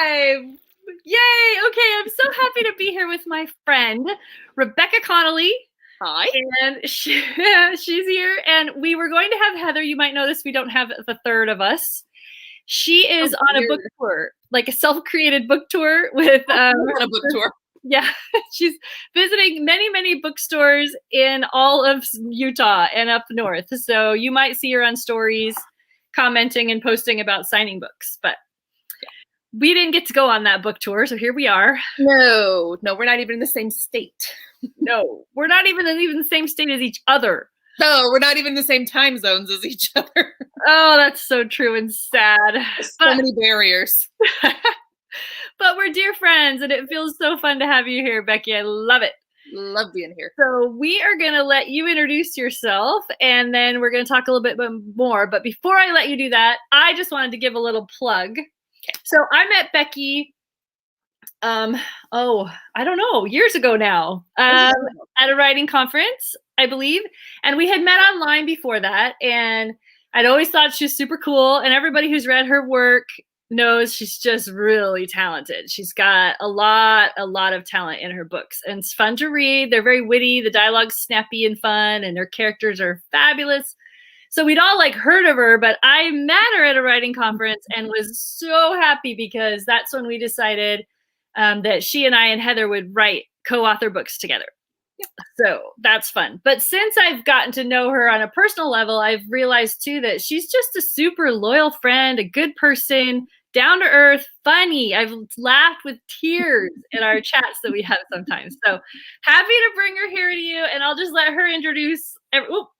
live. Yay. Okay. I'm so happy to be here with my friend, Rebecca Connolly. Hi. And she's here. And we were going to have Heather. You might notice we don't have the third of us. She is on a book tour, like a self-created book tour with a book tour. Yeah, she's visiting many bookstores in all of Utah and up north. So you might see her on stories commenting and posting about signing books, but we didn't get to go on that book tour. So here we are. No, we're not even in the same state. No, we're not even in the same state as each other. No, we're not even in the same time zones as each other. Oh, that's so true and sad. So many barriers. But we're dear friends, and it feels so fun to have you here, Becky. I love it. Love being here. So we are going to let you introduce yourself, and then we're going to talk a little bit more. But before I let you do that, I just wanted to give a little plug. Okay. So I met Becky, I don't know, years ago now, at a writing conference, I believe. And we had met online before that, and I'd always thought she was super cool. And everybody who's read her work knows she's just really talented. She's got a lot of talent in her books, and it's fun to read. They're very witty. The dialogue's snappy and fun, and her characters are fabulous. So we'd all heard of her, but I met her at a writing conference and was so happy because that's when we decided that she and I and Heather would write co-author books together. So that's fun. But since I've gotten to know her on a personal level, I've realized too that she's just a super loyal friend, a good person, down to earth, funny. I've laughed with tears in our chats that we have sometimes. So happy to bring her here to you, and I'll just let her introduce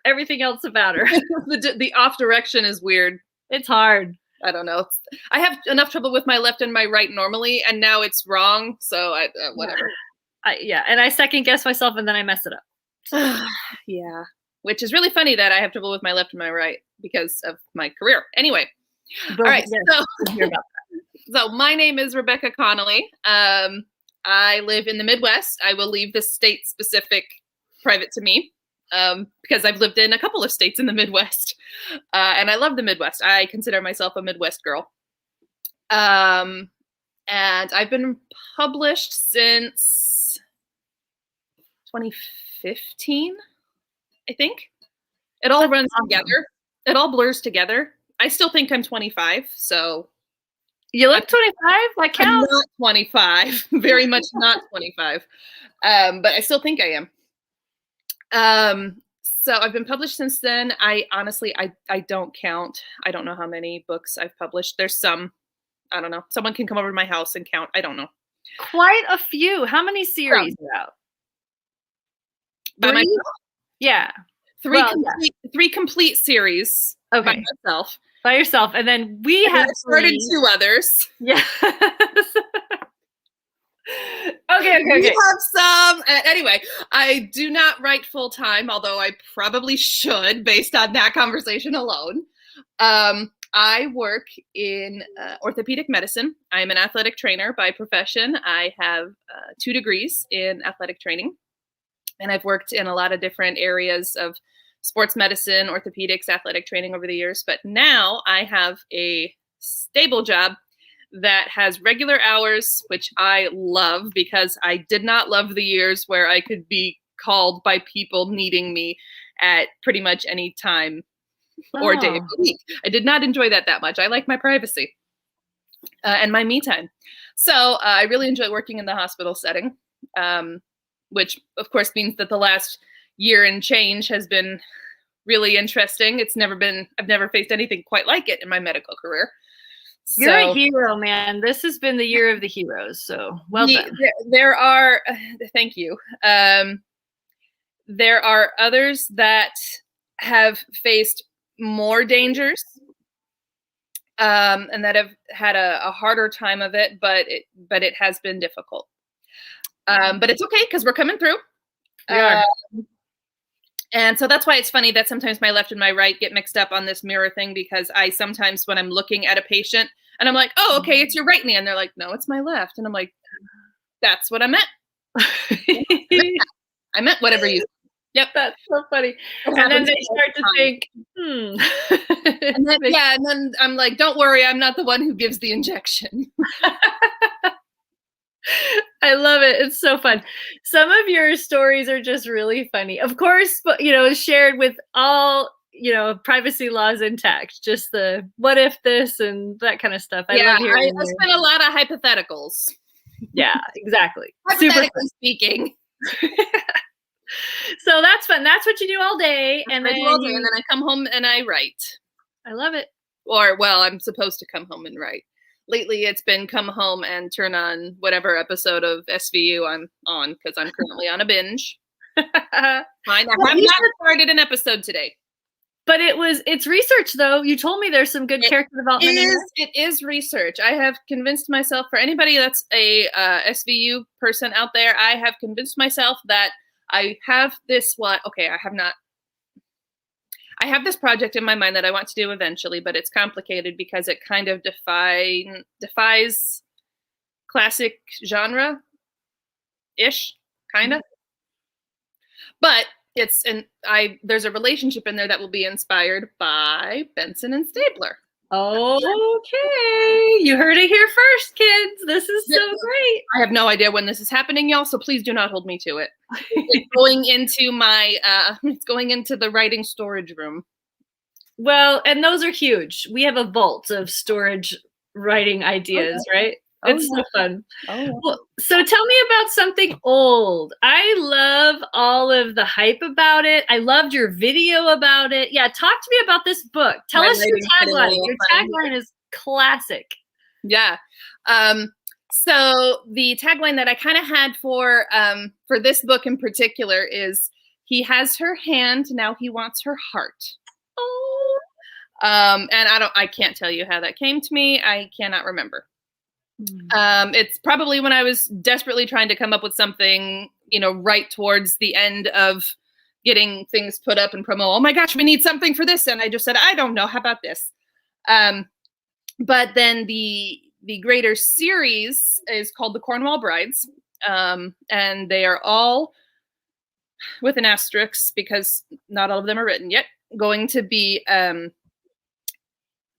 everything else about her. The off direction is weird. It's hard. I don't know. I have enough trouble with my left and my right normally, and now it's wrong. So whatever. Yeah, and I second guess myself, and then I mess it up. Yeah, which is really funny that I have trouble with my left and my right because of my career. Anyway. All right, so my name is Rebecca Connolly. I live in the Midwest. I will leave the state specific private to me because I've lived in a couple of states in the Midwest, and I love the Midwest. I consider myself a Midwest girl. And I've been published since 2015, I think. It all runs together. It all blurs together. I still think I'm 25, so. You look 25? That counts. I'm not 25. Very much not 25. But I still think I am. So I've been published since then. I honestly don't count. I don't know how many books I've published. There's some. I don't know. Someone can come over to my house and count. I don't know. Quite a few. How many series are out? By myself? Yeah. Three complete series. Okay. By myself. By yourself. And then we have started 2 others. Yeah. Okay. We have some. Anyway, I do not write full time, although I probably should based on that conversation alone. I work in orthopedic medicine. I'm an athletic trainer by profession. I have 2 degrees in athletic training, and I've worked in a lot of different areas of sports medicine, orthopedics, athletic training over the years. But now I have a stable job that has regular hours, which I love because I did not love the years where I could be called by people needing me at pretty much any time or day of the week. I did not enjoy that much. I like my privacy and my me time. So I really enjoy working in the hospital setting, which of course means that the last year and change has been really interesting. I've never faced anything quite like it in my medical career. You're a hero, man. This has been the year of the heroes. So well done. There are, thank you. There are others that have faced more dangers and that have had a harder time of it, but it has been difficult. But it's okay because we're coming through. And so that's why it's funny that sometimes my left and my right get mixed up on this mirror thing, because I sometimes, when I'm looking at a patient and I'm like, oh, okay, it's your right knee. And they're like, no, it's my left. And I'm like, that's what I meant. I meant whatever you said. Yep, that's so funny. And then they start to think, and then I'm like, don't worry, I'm not the one who gives the injection. I love it. It's so fun. Some of your stories are just really funny. Of course, but shared with all, privacy laws intact. Just the what if this and that kind of stuff. I Yeah, love hearing I spent a lot of hypotheticals. Yeah, exactly. Super Hypothetically speaking. So that's fun. That's what you do all day, and then I come home and I write. I love it. Or, well, I'm supposed to come home and write. Lately, it's been come home and turn on whatever episode of SVU I'm on, because I'm currently on a binge. Fine. I have not started an episode today. But it's research, though. You told me there's some good character development. It is research. I have convinced myself, for anybody that's a SVU person out there, I have convinced myself that I have this I have this project in my mind that I want to do eventually, but it's complicated because it kind of defies classic genre-ish, kind of. But there's a relationship in there that will be inspired by Benson and Stabler. Okay, you heard it here first, kids. This is so great. I have no idea when this is happening, y'all, so please do not hold me to it. It's going into it's going into the writing storage room. Well, and those are huge. We have a vault of storage writing ideas, right? It's so fun. Well, so tell me about something old. I love all of the hype about it. I loved your video about it. Yeah, talk to me about this book. Tell us your tagline. Your tagline is classic. Yeah. So the tagline that I kind of had for this book in particular is, "He has her hand, now he wants her heart." Oh. And I can't tell you how that came to me. I cannot remember. It's probably when I was desperately trying to come up with something, right towards the end of getting things put up and promo. Oh my gosh, we need something for this. And I just said, I don't know. How about this? But then the greater series is called The Cornwall Brides. And they are all, with an asterisk because not all of them are written yet, going to be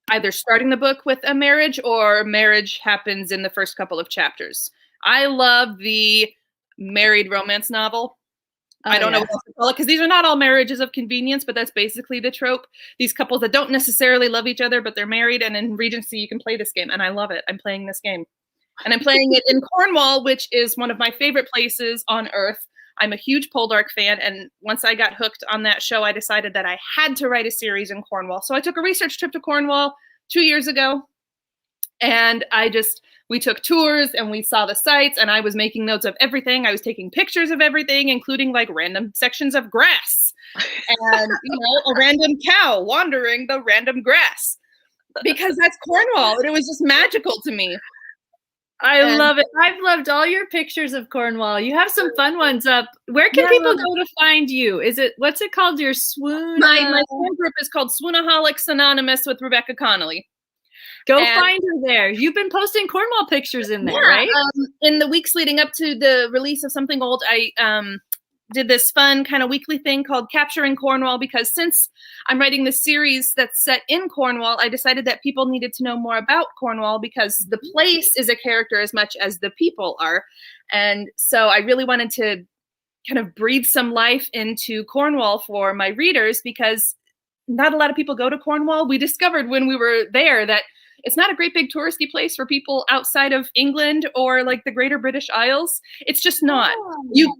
either starting the book with a marriage or marriage happens in the first couple of chapters. I love the married romance novel. I don't know what else to call it, because these are not all marriages of convenience, but that's basically the trope. These couples that don't necessarily love each other, but they're married, and in Regency you can play this game, and I love it. I'm playing this game. And I'm playing it in Cornwall, which is one of my favorite places on earth. I'm a huge Poldark fan, and once I got hooked on that show, I decided that I had to write a series in Cornwall. So I took a research trip to Cornwall 2 years ago, and we took tours and we saw the sites, and I was making notes of everything. I was taking pictures of everything, including like random sections of grass and, a random cow wandering the random grass, because that's Cornwall, and it was just magical to me. I love it. I've loved all your pictures of Cornwall. You have some fun ones up. Where can people go to find you? What's it called? Your swoon? My fan group is called Swoonaholics Anonymous with Rebecca Connolly. Go find her there. You've been posting Cornwall pictures in there, right? In the weeks leading up to the release of Something Old, I did this fun kind of weekly thing called Capturing Cornwall, because since I'm writing this series that's set in Cornwall, I decided that people needed to know more about Cornwall, because the place is a character as much as the people are. And so I really wanted to kind of breathe some life into Cornwall for my readers, because not a lot of people go to Cornwall. We discovered when we were there that it's not a great big touristy place for people outside of England or like the Greater British Isles. It's just not. You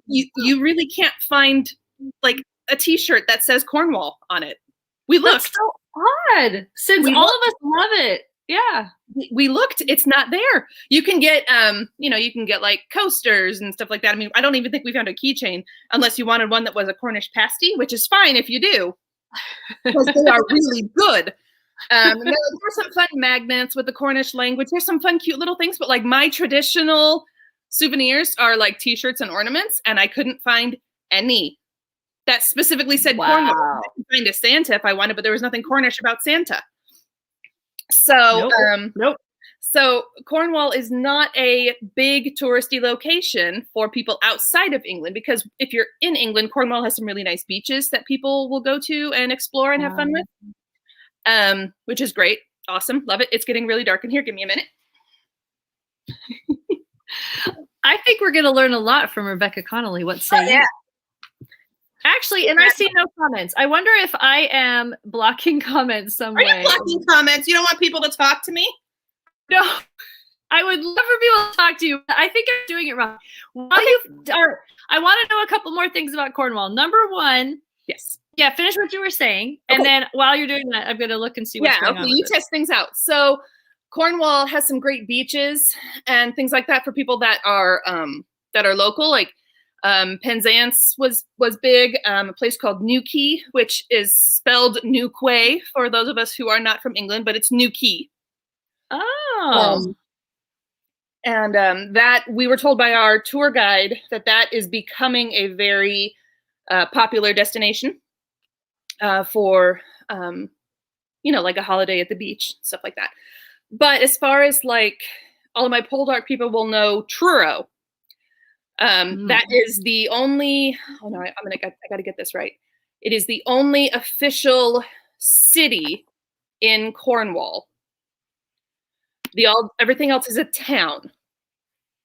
really can't find like a T-shirt that says Cornwall on it. We looked. That's so odd. Since all of us love it. Yeah. We looked. It's not there. You can get, you can get like coasters and stuff like that. I mean, I don't even think we found a keychain, unless you wanted one that was a Cornish pasty, which is fine if you do, because they are really good. There's some fun magnets with the Cornish language. There's some fun, cute little things, but like my traditional souvenirs are like T-shirts and ornaments, and I couldn't find any that specifically said Cornwall. I could find a Santa if I wanted, but there was nothing Cornish about Santa. So, nope. So Cornwall is not a big touristy location for people outside of England, because if you're in England, Cornwall has some really nice beaches that people will go to and explore and have fun with. Which is great. Awesome. Love it. It's getting really dark in here. Give me a minute. I think we're going to learn a lot from Rebecca Connolly. What say you? Actually, and I see no comments. I wonder if I am blocking comments some way. Are you blocking comments? You don't want people to talk to me? No. I would love for people to talk to you. I think I'm doing it wrong. I want to know a couple more things about Cornwall. Number one. Yes. Yeah, finish what you were saying. Okay. And then while you're doing that, I'm going to look and see what's going on. You test things out. So Cornwall has some great beaches and things like that for people that are local. Like Penzance was big. A place called Newquay, which is spelled Newquay for those of us who are not from England, but it's Newquay. Oh. And that we were told by our tour guide that is becoming a very popular destination for, like a holiday at the beach, stuff like that. But as far as like all of my pole dark people will know Truro. That is the only, I got to get this right. It is the only official city in Cornwall. Everything else is a town.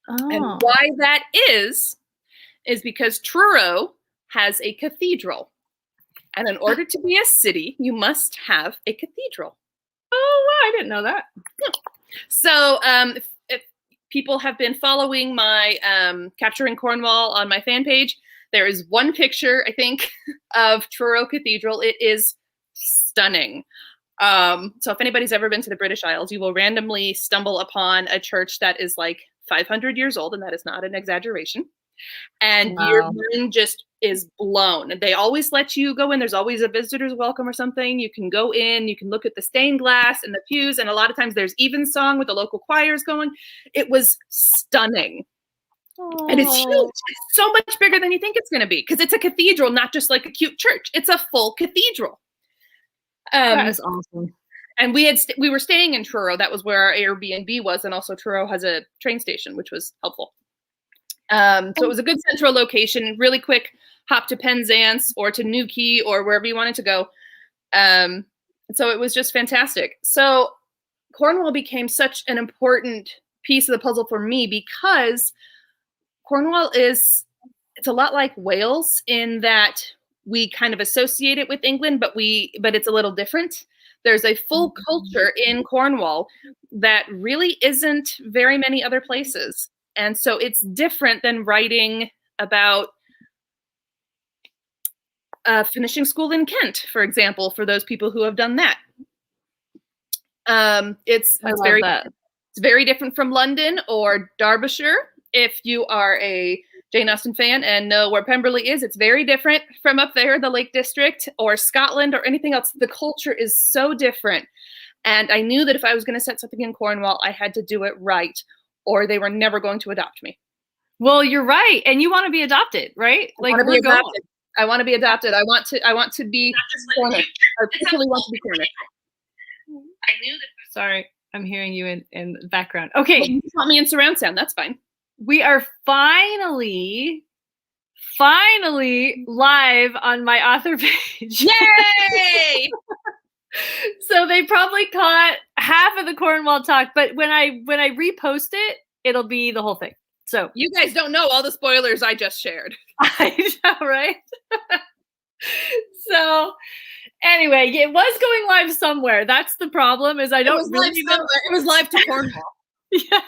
Oh. And why that is because Truro has a cathedral. And in order to be a city, you must have a cathedral. Oh, wow, I didn't know that. Yeah. So if people have been following my Capturing Cornwall on my fan page, there is one picture, I think, of Truro Cathedral. It is stunning. So if anybody's ever been to the British Isles, you will randomly stumble upon a church that is like 500 years old, and that is not an exaggeration. And your mind just is blown. They always let you go in. There's always a visitor's welcome or something. You can go in, you can look at the stained glass and the pews, and a lot of times there's evensong with the local choirs going. It was stunning. Oh. And it's huge. It's so much bigger than you think it's going to be, because it's a cathedral, not just like a cute church. It's a full cathedral. That is awesome. And we were staying in Truro. That was where our Airbnb was, and also Truro has a train station, which was helpful. So it was a good central location, really quick hop to Penzance or to Newquay or wherever you wanted to go. So it was just fantastic. So Cornwall became such an important piece of the puzzle for me, because Cornwall it's a lot like Wales in that we kind of associate it with England, but it's a little different. There's a full culture in Cornwall that really isn't very many other places. And so it's different than writing about finishing school in Kent, for example, for those people who have done that. It's very different from London or Derbyshire. If you are a Jane Austen fan and know where Pemberley is, it's very different from up there, the Lake District, or Scotland, or anything else. The culture is so different. And I knew that if I was going to set something in Cornwall, I had to do it right, or they were never going to adopt me. Well, you're right. And you want to be adopted, right? I want to be adopted. I want to be adopted. I want to be Cornish. I particularly want to be Cornish. I knew that. Sorry, I'm hearing you in the background. Okay. Well, you just want me in surround sound. That's fine. We are finally live on my author page. Yay! So they probably caught half of the Cornwall talk, but when I repost it, it'll be the whole thing. So you guys don't know all the spoilers I just shared. I know, right? So anyway, it was going live somewhere. That's the problem, is I don't really know. It was live to Cornwall. Yes.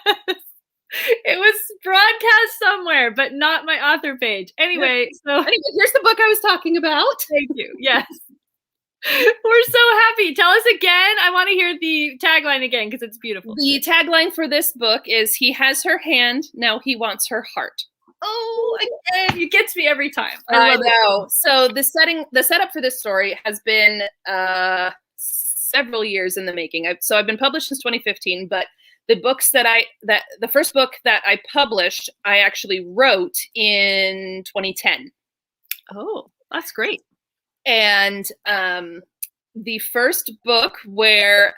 It was broadcast somewhere, but not my author page. Anyway, here's the book I was talking about. Thank you. Yes. We're so happy. Tell us again. I want to hear the tagline again, because it's beautiful. The tagline for this book is, "He has her hand, now he wants her heart." Oh, again, it gets me every time. I know. So the setup for this story has been several years in the making. I've been published since 2015, but the first book that I published, I actually wrote in 2010. Oh, that's great. And the first book where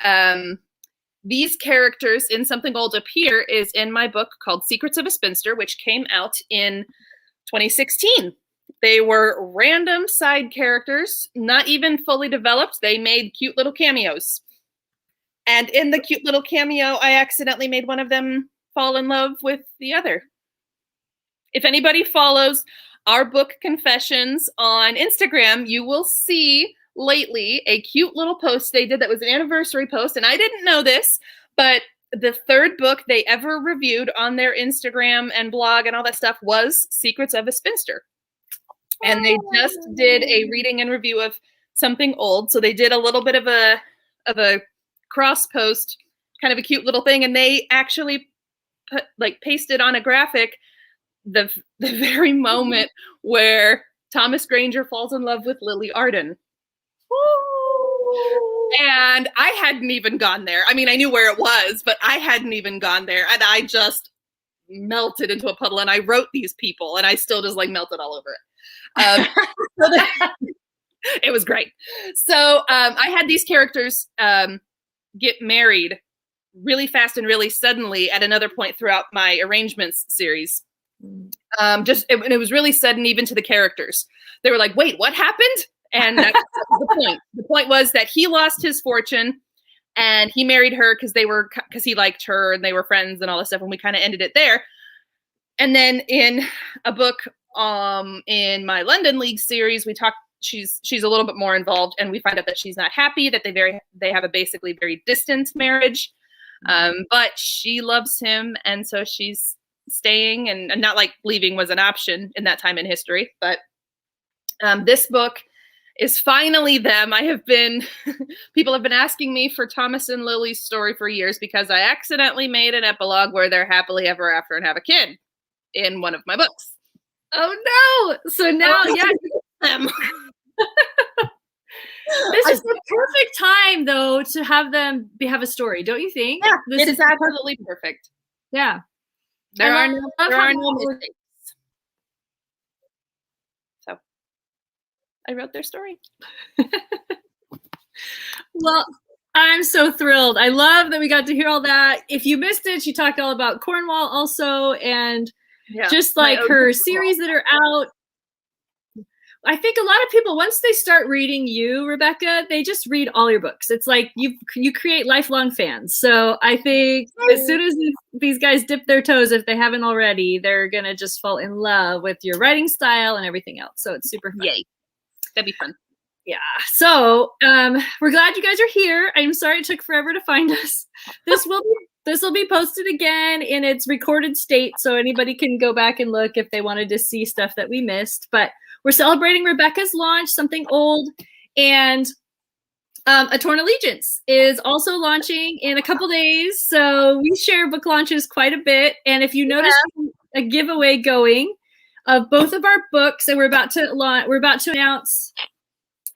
these characters in Something Old appear is in my book called Secrets of a Spinster, which came out in 2016. They were random side characters, not even fully developed. They made cute little cameos. And in the cute little cameo, I accidentally made one of them fall in love with the other. if anybody follows our book confessions on Instagram, you will see lately a cute little post they did that was an anniversary post. And I didn't know this, but the third book they ever reviewed on their Instagram and blog and all that stuff was Secrets of a Spinster. And they just did a reading and review of something old. So they did a little bit of a cross post, kind of a cute little thing. And they actually pasted on a graphic the very moment where Thomas Granger falls in love with Lily Arden. And I hadn't even gone there. I mean, I knew where it was, but I hadn't even gone there. And I just melted into a puddle. And I wrote these people, and I still just melted all over it. It was great. So I had these characters get married really fast and really suddenly at another point throughout my arrangements series. It was really sudden, even to the characters. They were like, "Wait, what happened?" And that was the point. The point was that he lost his fortune, and he married her because he liked her, and they were friends and all this stuff. And we kind of ended it there. And then in a book, in my London League series, we talked. She's a little bit more involved, and we find out that she's not happy. That they have a basically very distant marriage, but she loves him, and so she's staying, and not like leaving was an option in that time in history. But this book is finally them. People have been asking me for Thomas and Lily's story for years because I accidentally made an epilogue where they're happily ever after and have a kid in one of my books. Oh no! So now, them. This is the perfect time, though, to have them have a story, don't you think? Yeah, it is absolutely perfect. Yeah. There are no mistakes. So I wrote their story. Well, I'm so thrilled. I love that we got to hear all that. If you missed it, she talked all about Cornwall also, and just like her series that are out. I think a lot of people, once they start reading you, Rebecca, they just read all your books. It's like you create lifelong fans. So I think as soon as these guys dip their toes, if they haven't already, they're going to just fall in love with your writing style and everything else. So it's super fun. Yay. That'd be fun. Yeah. So we're glad you guys are here. I'm sorry it took forever to find us. This will be posted again in its recorded state, so anybody can go back and look if they wanted to see stuff that we missed. But we're celebrating Rebecca's launch, something old, and A Torn Allegiance is also launching in a couple days. So we share book launches quite a bit. And if you notice a giveaway going of both of our books, and we're about to announce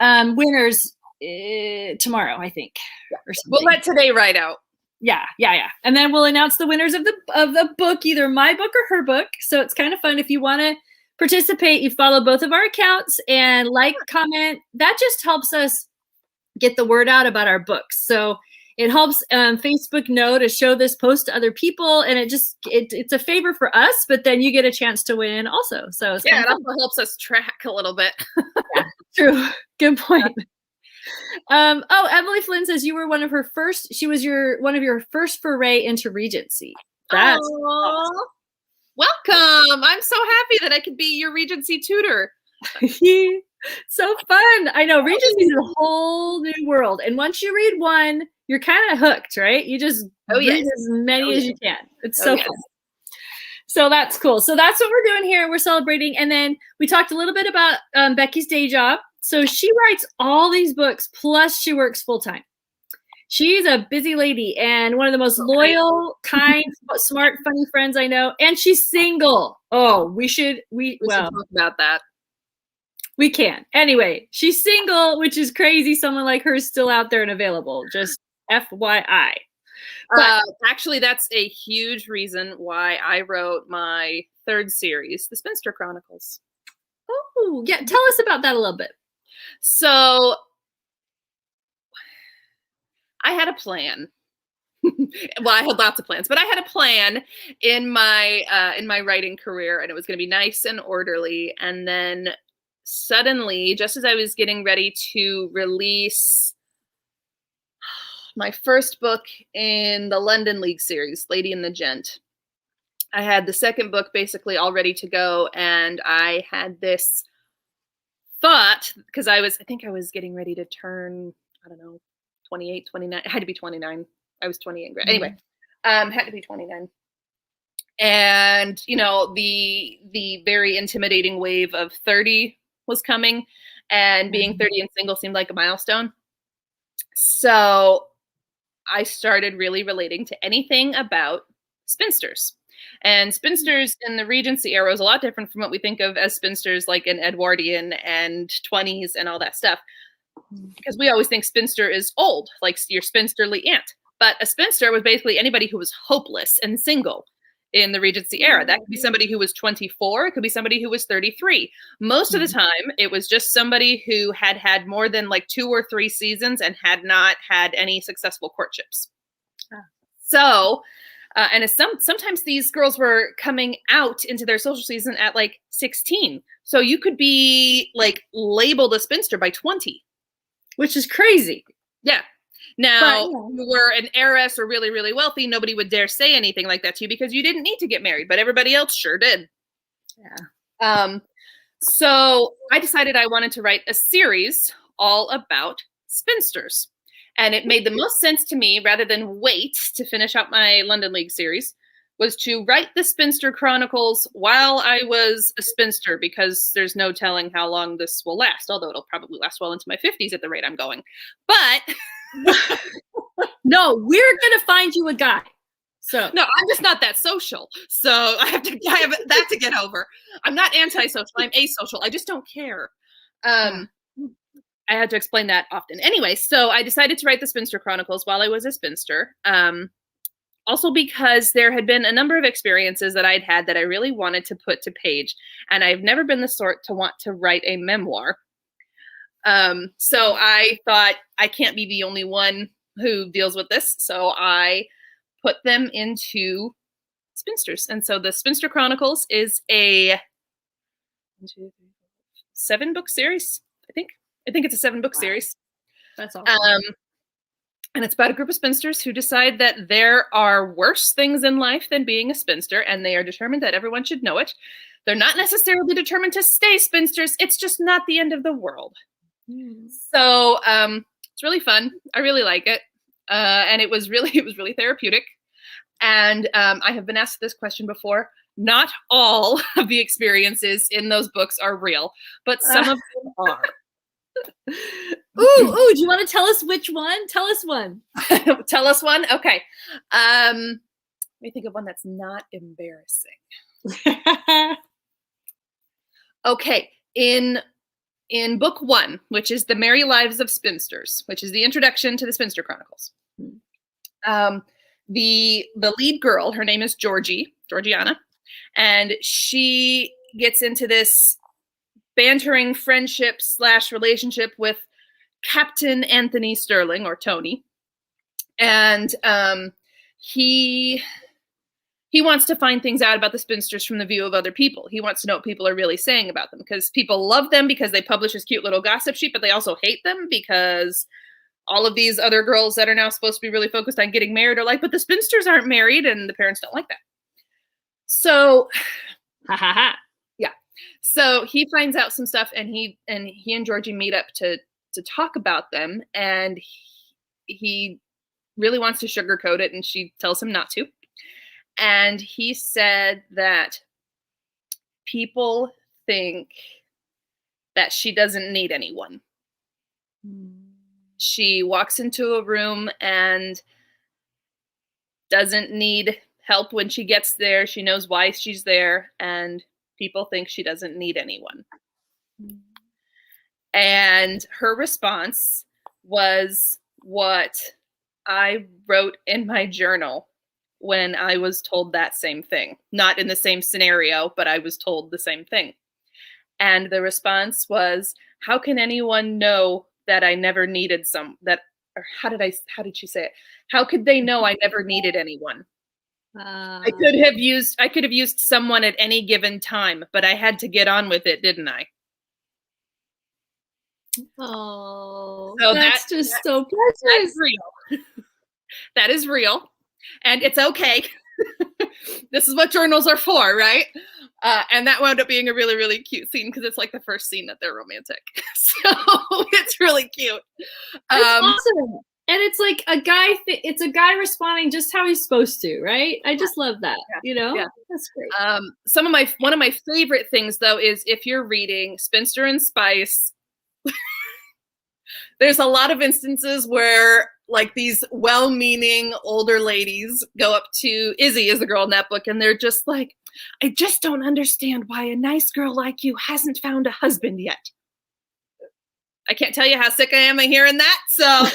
winners tomorrow, I think. Or something. We'll let today ride out. Yeah. And then we'll announce the winners of the book, either my book or her book. So it's kind of fun. If you want to participate, you follow both of our accounts and comment. That just helps us get the word out about our books. So it helps Facebook know to show this post to other people, and it's a favor for us, but then you get a chance to win also. So it's it also helps us track a little bit. Yeah, true. Good point. Emily Flynn says you were one of your first foray into Regency. That's awesome. Welcome. I'm so happy that I could be your Regency tutor. So fun. I know Regency is a whole new world. And once you read one, you're kind of hooked, right? You just read as many as you can. It's so fun. So that's cool. So that's what we're doing here. We're celebrating. And then we talked a little bit about Becky's day job. So she writes all these books, plus she works full-time. She's a busy lady and one of the most loyal, kind, smart, funny friends I know. And she's single. Oh, we should talk about that. We can. Anyway, she's single, which is crazy. Someone like her is still out there and available. Just FYI. But actually, that's a huge reason why I wrote my third series, The Spinster Chronicles. Oh, yeah. Tell us about that a little bit. So I had a plan. Well, I had lots of plans, but I had a plan in my writing career, and it was going to be nice and orderly. And then suddenly, just as I was getting ready to release my first book in the London League series, Lady and the Gent, I had the second book basically all ready to go, and I had this thought, because I think I was getting ready to turn, I don't know, 28, 29. It had to be 29. I was 28. Anyway, had to be 29. And, you know, the very intimidating wave of 30 was coming, and being 30 and single seemed like a milestone. So I started really relating to anything about spinsters. And spinsters in the Regency era was a lot different from what we think of as spinsters, like in Edwardian and 20s and all that stuff. Because we always think spinster is old, like your spinsterly aunt. But a spinster was basically anybody who was hopeless and single in the Regency era. That could be somebody who was 24. It could be somebody who was 33. Most of the time, it was just somebody who had had more than like 2 or 3 seasons and had not had any successful courtships. So, and sometimes these girls were coming out into their social season at like 16. So you could be like labeled a spinster by 20. Which is crazy. Yeah. Now, if you were an heiress or really, really wealthy, nobody would dare say anything like that to you because you didn't need to get married, but everybody else sure did. Yeah. So I decided I wanted to write a series all about spinsters. And it made the most sense to me, rather than wait to finish out my London League series, was to write the Spinster Chronicles while I was a spinster, because there's no telling how long this will last, although it'll probably last well into my 50s at the rate I'm going. But no, we're going to find you a guy. So no, I'm just not that social. So I have that to get over. I'm not antisocial. I'm asocial. I just don't care. I had to explain that often. Anyway, so I decided to write the Spinster Chronicles while I was a spinster. Also because there had been a number of experiences that I'd had that I really wanted to put to page. And I've never been the sort to want to write a memoir. So I thought I can't be the only one who deals with this. So I put them into spinsters. And so the Spinster Chronicles is a 7-book series, I think. I think it's a 7-book series. That's awesome. And it's about a group of spinsters who decide that there are worse things in life than being a spinster, and they are determined that everyone should know it. They're not necessarily determined to stay spinsters. It's just not the end of the world. So it's really fun. I really like it. And it was really therapeutic. And I have been asked this question before. Not all of the experiences in those books are real, but some of them are. Ooh, do you want to tell us which one? Tell us one. Tell us one? Okay. Let me think of one that's not embarrassing. Okay. In book 1, which is The Merry Lives of Spinsters, which is the introduction to the Spinster Chronicles. The lead girl, her name is Georgiana, and she gets into this bantering friendship / relationship with Captain Anthony Sterling, or Tony. And he wants to find things out about the spinsters from the view of other people. He wants to know what people are really saying about them, because people love them because they publish this cute little gossip sheet, but they also hate them because all of these other girls that are now supposed to be really focused on getting married are like, but the spinsters aren't married, and the parents don't like that. So, yeah. So he finds out some stuff, and he and Georgie meet up to talk about them, and he really wants to sugarcoat it, and she tells him not to. And he said that people think that she doesn't need anyone. She walks into a room and doesn't need help when she gets there. She knows why she's there, and people think she doesn't need anyone. And her response was what I wrote in my journal when I was told that same thing. Not in the same scenario, but I was told the same thing. And the response was, how can anyone know that I never needed or how did she say it? How could they know I never needed anyone? I could have used someone at any given time, but I had to get on with it, didn't I? Oh, so that's so precious. That's real. That is real. And it's okay. This is what journals are for, right? And that wound up being a really, really cute scene because it's like the first scene that they're romantic. So it's really cute. It's awesome. And it's like it's a guy responding just how he's supposed to, right? I just love that, Yeah. That's great. One of my favorite things, though, is if you're reading Spinster and Spice, there's a lot of instances where like these well-meaning older ladies go up to Izzy, is the girl in that book, and they're just like, I just don't understand why a nice girl like you hasn't found a husband yet. I can't tell you how sick I am of hearing that. So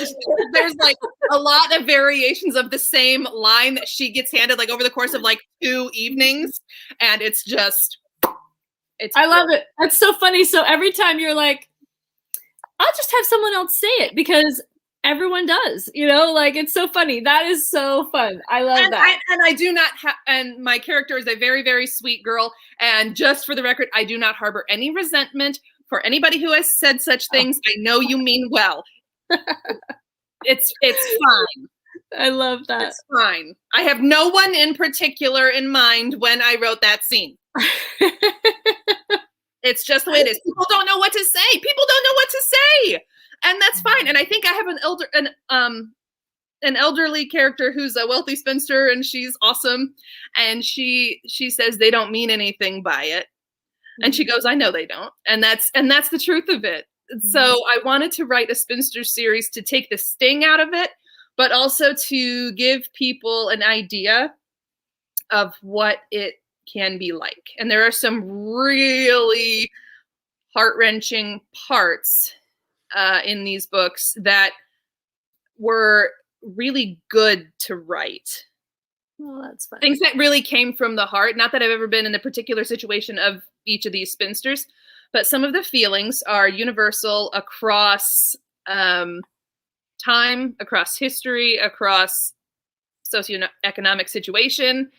there's like a lot of variations of the same line that she gets handed like over the course of like 2 evenings. And it's I love it. That's so funny. So every time you're like, I'll just have someone else say it because everyone does, like it's so funny. That is so fun. I love that. And I do not and my character is a very, very sweet girl. And just for the record, I do not harbor any resentment for anybody who has said such things. I know you mean well. It's fine. I love that. It's fine. I have no one in particular in mind when I wrote that scene. It's just the way it is. People don't know what to say. People don't know what to say. And that's fine. And I think I have an elderly character who's a wealthy spinster, and she's awesome. And she says they don't mean anything by it. And she goes, I know they don't. And that's the truth of it. So I wanted to write a spinster series to take the sting out of it, but also to give people an idea of what it can be like. And there are some really heart-wrenching parts in these books that were really good to write. Well, that's fun. Things that really came from the heart. Not that I've ever been in the particular situation of each of these spinsters, but some of the feelings are universal across time, across history, across socioeconomic situation.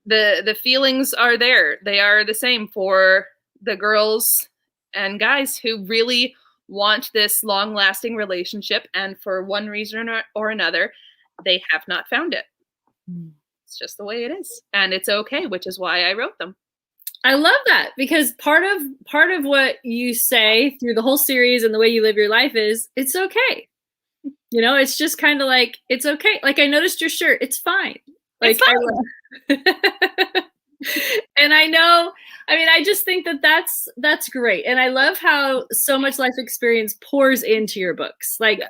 The feelings are there. They are the same for the girls and guys who really want this long-lasting relationship, and for one reason or another, they have not found it. It's just the way it is, and it's okay, which is why I wrote them. I love that, because part of what you say through the whole series and the way you live your life is it's okay. It's just kind of like, it's okay. Like, I noticed your shirt. It's fine. Like, it's fine. And I just think that that's great. And I love how so much life experience pours into your books. Like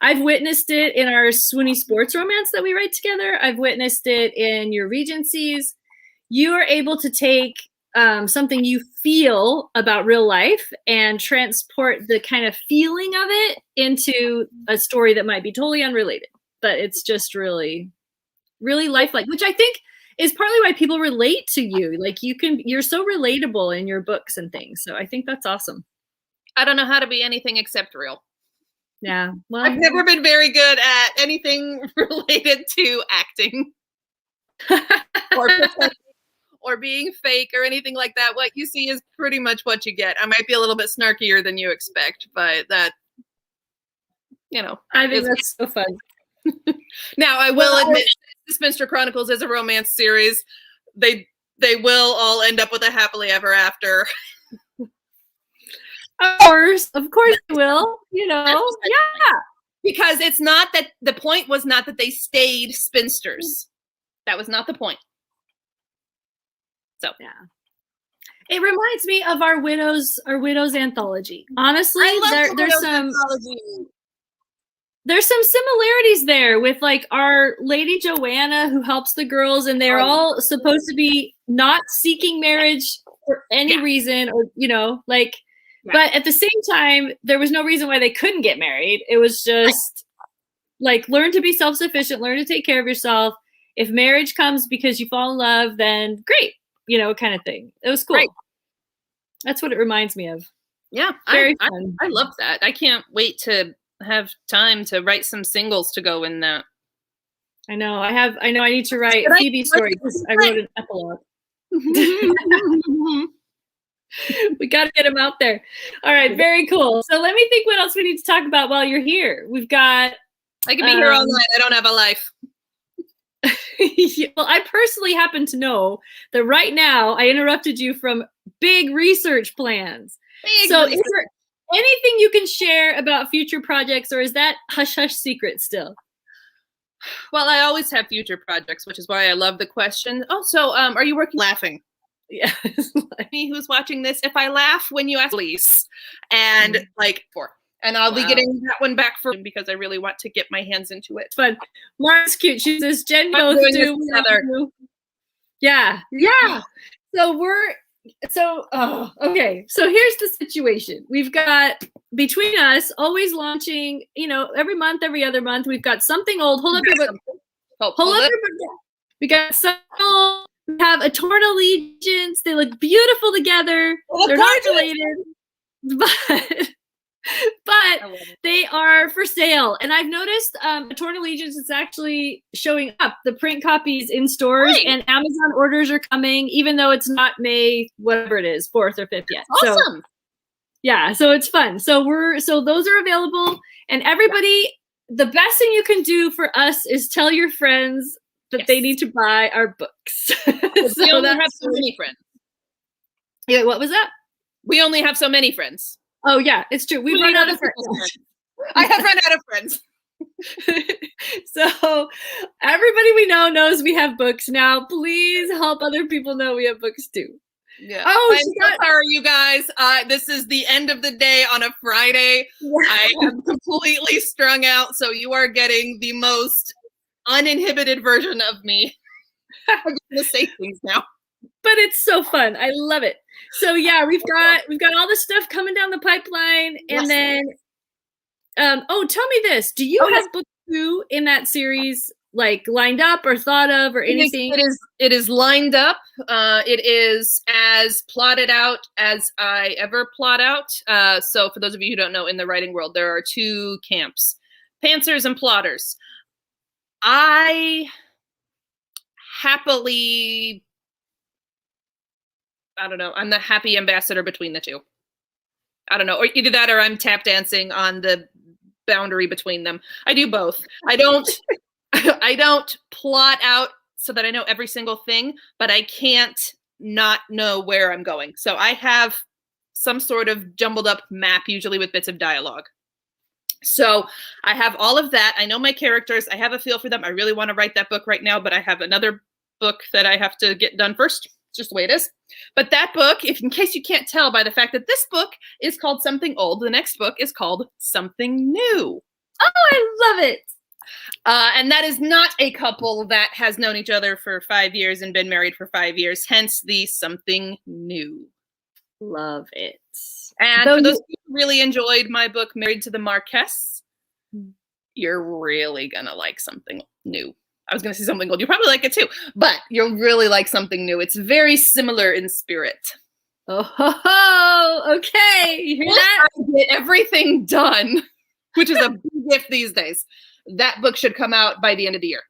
I've witnessed it in our swoony sports romance that we write together. I've witnessed it in your Regencies. You are able to take something you feel about real life and transport the kind of feeling of it into a story that might be totally unrelated, but it's just really, really lifelike, which I think is partly why people relate to you. Like, you're so relatable in your books and things. So I think that's awesome. I don't know how to be anything except real. Yeah. Well, I've never been very good at anything related to acting or being fake or anything like that. What you see is pretty much what you get. I might be a little bit snarkier than you expect, but that, I think that's so fun. Now, I will admit, the Spinster Chronicles is a romance series. They will all end up with a happily ever after. Of course they will. Yeah. Because it's not that the point was not that they stayed spinsters. That was not the point. So yeah. It reminds me of our widows anthology. Honestly, there's some similarities there with like our Lady Joanna who helps the girls, and they're all supposed to be not seeking marriage for any reason, or but at the same time, there was no reason why they couldn't get married. It was just like, learn to be self-sufficient, learn to take care of yourself. If marriage comes because you fall in love, then great, kind of thing. It was cool. Right. That's what it reminds me of. Yeah, I love that. I can't wait to have time to write some singles to go in that. I know I need to write a Phoebe story because I wrote an epilogue. We got to get them out there. All right, very cool. So let me think what else we need to talk about while you're here. We've got... I could be here all night. I don't have a life. Well, I personally happen to know that right now I interrupted you from big research plans. Is there anything you can share about future projects, or is that hush hush secret still? Well, I always have future projects, which is why I love the question. Oh, so are you working? Laughing. Yeah. Me who's watching this, if I laugh when you ask please, and like and I'll be getting that one back for because I really want to get my hands into it. It's fun. Mark's cute. She says, Jen, both do. Yeah. Yeah. So okay. So here's the situation. We've got between us always launching, every month, every other month, we've got something old. Hold up your book. Hold up your book. We got some old. We have Author Allegiance. They look beautiful together. They're not related, but they are for sale. And I've noticed Author Allegiance is actually showing up. The print copies in stores and Amazon orders are coming, even though it's not May, whatever it is, 4th or 5th yet. Awesome. So it's fun. So those are available. And everybody, the best thing you can do for us is tell your friends that they need to buy our books. We only have so many friends. Yeah, what was that? We only have so many friends. Oh yeah, it's true. We've run out of friends. I have run out of friends. So everybody we know knows we have books now. Please help other people know we have books too. Yeah. Oh, I'm so sorry, you guys. This is the end of the day on a Friday. I am completely strung out, so you are getting the most uninhibited version of me. I'm gonna say things now, but it's so fun. I love it. So yeah, we've got all the stuff coming down the pipeline, and then tell me this: do you have book 2 in that series, like lined up or thought of or anything? It is lined up. It is as plotted out as I ever plot out. So for those of you who don't know, in the writing world, there are 2 camps: pantsers and plotters. I happily, I don't know, I'm the happy ambassador between the 2. I don't know, or either that or I'm tap dancing on the boundary between them. I do both. I don't plot out so that I know every single thing, but I can't not know where I'm going. So I have some sort of jumbled up map, usually with bits of dialogue. So I have all of that. I know my characters. I have a feel for them. I really want to write that book right now, but I have another book that I have to get done first. It's just the way it is. But that book, in case you can't tell by the fact that this book is called Something Old, the next book is called Something New. Oh, I love it. And that is not a couple that has known each other for 5 years and been married for 5 years, hence the Something New. Love it. And for those who really enjoyed my book, Married to the Marquess, you're really going to like Something New. I was going to say Something Old. You probably like it too, but you'll really like Something New. It's very similar in spirit. Oh, okay. You hear that? I get everything done, which is a big gift these days. That book should come out by the end of the year.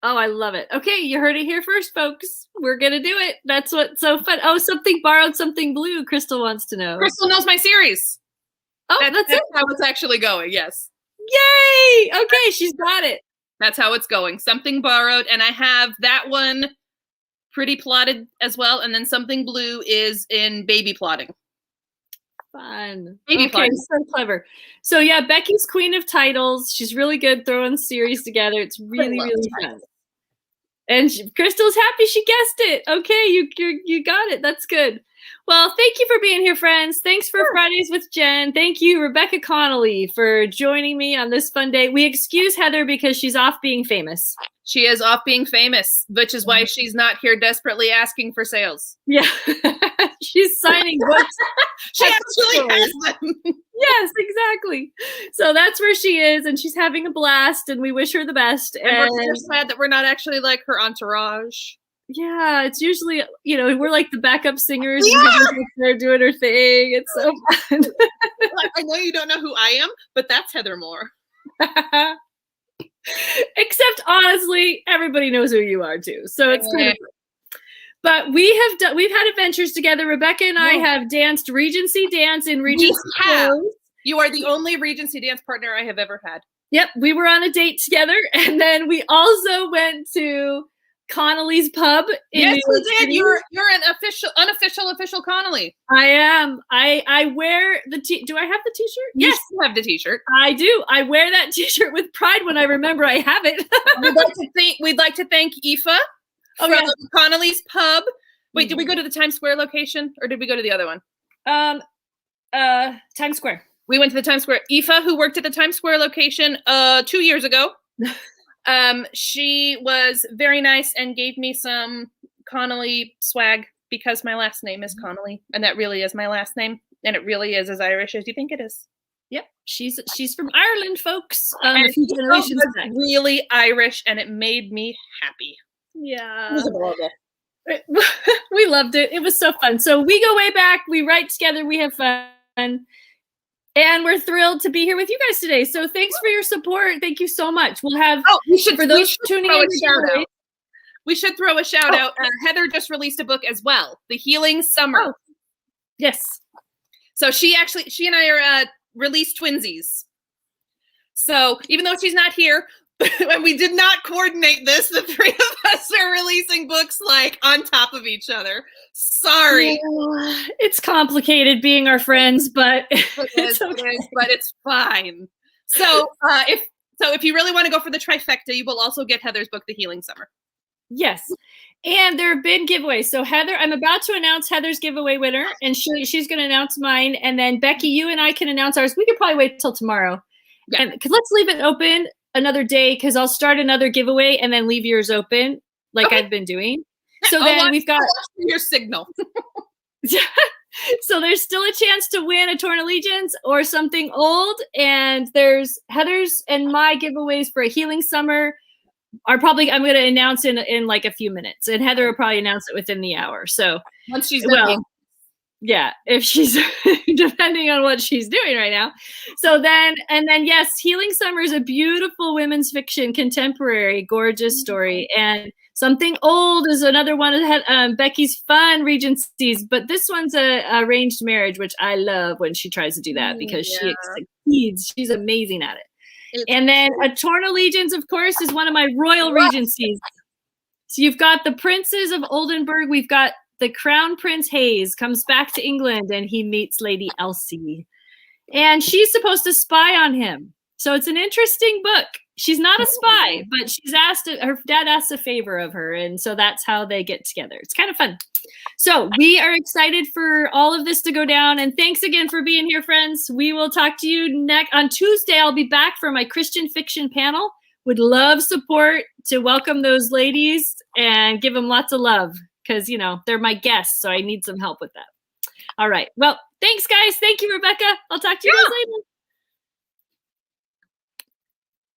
Oh, I love it. Okay, you heard it here first, folks. We're going to do it. That's what's so fun. Oh, Something Borrowed, Something Blue. Crystal wants to know. Crystal knows my series. Oh, that's it. How it's actually going, yes. Yay! Okay, she's got it. That's how it's going. Something Borrowed, and I have that one pretty plotted as well, and then Something Blue is in baby plotting. Fun. Baby plotting. So clever. So yeah, Becky's queen of titles. She's really good throwing series together. It's really, really fun. And Crystal's happy she guessed it. Okay, you got it. That's good. Well, thank you for being here, friends. Thanks for Fridays with Jen. Thank you, Rebecca Connolly, for joining me on this fun day. We excuse Heather because she's off being famous. She is off being famous, which is why she's not here desperately asking for sales. Yeah. She's signing books. She actually has them. Yes, exactly. So that's where she is, and she's having a blast, and we wish her the best. And we're so sad that we're not actually like her entourage. Yeah, it's usually, we're like the backup singers. Yeah. They're doing her thing. It's so fun. I know you don't know who I am, but that's Heather Moore. Except, honestly, everybody knows who you are, too. So it's kind of fun. But we've had adventures together. Rebecca and I have danced Regency dance in Regency. You are the only Regency dance partner I have ever had. Yep, we were on a date together, and then we also went to Connolly's pub in Yes, New we York did. City. You're an unofficial Connolly. I am. I wear the do I have the t-shirt? Yes, you have the t-shirt. I do. I wear that t-shirt with pride when I remember I have it. We'd like to thank Aoife from Connolly's pub. Wait, did we go to the Times Square location or did we go to the other one? Times Square. We went to the Times Square. Aoife, who worked at the Times Square location 2 years ago. She was very nice and gave me some Connolly swag because my last name is Connolly, and that really is my last name, and it really is as Irish as you think it is. Yep, she's from Ireland, folks. And a few generations back. Really Irish, and it made me happy. Yeah, it was adorable. We loved it. It was so fun. So we go way back. We write together. We have fun. And we're thrilled to be here with you guys today. So thanks for your support. Thank you so much. We'll have for those tuning in. We should throw a shout out. Heather just released a book as well, The Healing Summer. Oh, yes. So she and I are released twinsies. So even though she's not here, and we did not coordinate this, the three of us are releasing books like on top of each other. Sorry. Yeah, it's complicated being our friends, but it is, but it's fine. So if you really want to go for the trifecta, you will also get Heather's book, The Healing Summer. Yes. And there have been giveaways. So Heather, I'm about to announce Heather's giveaway winner, and she's going to announce mine. And then Becky, you and I can announce ours. We could probably wait till tomorrow. Yeah. And let's leave it open another day because I'll start another giveaway and then leave yours open like I've been doing. So then we've got your signal. So there's still a chance to win a Torn Allegiance or something old. And there's Heather's and my giveaways for a Healing Summer are probably, I'm going to announce in like a few minutes. And Heather will probably announce it within the hour. So once she's done. Yeah, if she's depending on what she's doing right now. So then, yes, Healing Summer is a beautiful women's fiction, contemporary, gorgeous story. And Something Old is another one of Becky's fun regencies, but this one's a arranged marriage, which I love when she tries to do that because she succeeds. She's amazing at it. And then A Torn Allegiance, of course, is one of my royal regencies. So you've got the princes of Oldenburg. We've got the Crown Prince Hayes comes back to England and he meets Lady Elsie. And she's supposed to spy on him. So it's an interesting book. She's not a spy, but her dad asks a favor of her. And so that's how they get together. It's kind of fun. So we are excited for all of this to go down. And thanks again for being here, friends. We will talk to you on Tuesday. I'll be back for my Christian fiction panel. Would love support to welcome those ladies and give them lots of love because, they're my guests. So I need some help with that. All right. Well, thanks, guys. Thank you, Rebecca. I'll talk to you guys later.